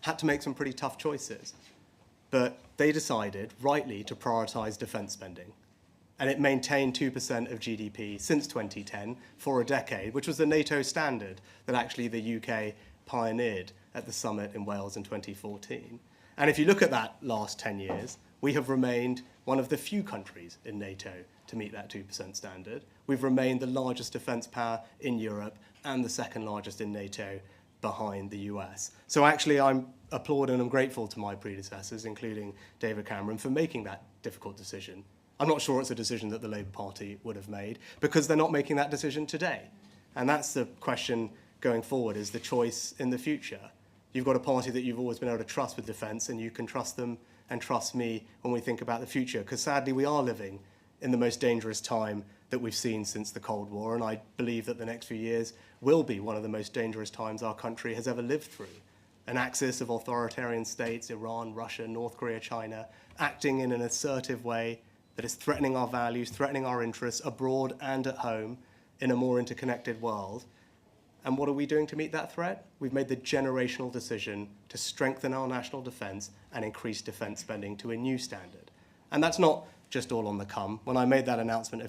had to make some pretty tough choices. But they decided, rightly, to prioritise defence spending. And it maintained 2% of GDP since 2010 for a decade, which was the NATO standard that actually the UK pioneered at the summit in Wales in 2014. And if you look at that last 10 years, we have remained one of the few countries in NATO to meet that 2% standard. We've remained the largest defence power in Europe and the second largest in NATO behind the US. So actually I'm applauding and I'm grateful to my predecessors, including David Cameron, for making that difficult decision. I'm not sure it's a decision that the Labour Party would have made because they're not making that decision today. And that's the question going forward, is the choice in the future. You've got a party that you've always been able to trust with defence, and you can trust them and trust me when we think about the future, because sadly we are living in the most dangerous time that we've seen since the Cold War, and I believe that the next few years will be one of the most dangerous times our country has ever lived through. An axis of authoritarian states, Iran, Russia, North Korea, China, acting in an assertive way that is threatening our values, threatening our interests abroad and at home in a more interconnected world. And what are we doing to meet that threat? We've made the generational decision to strengthen our national defence and increase defence spending to a new standard. And that's not just all on the come. When I made that announcement a few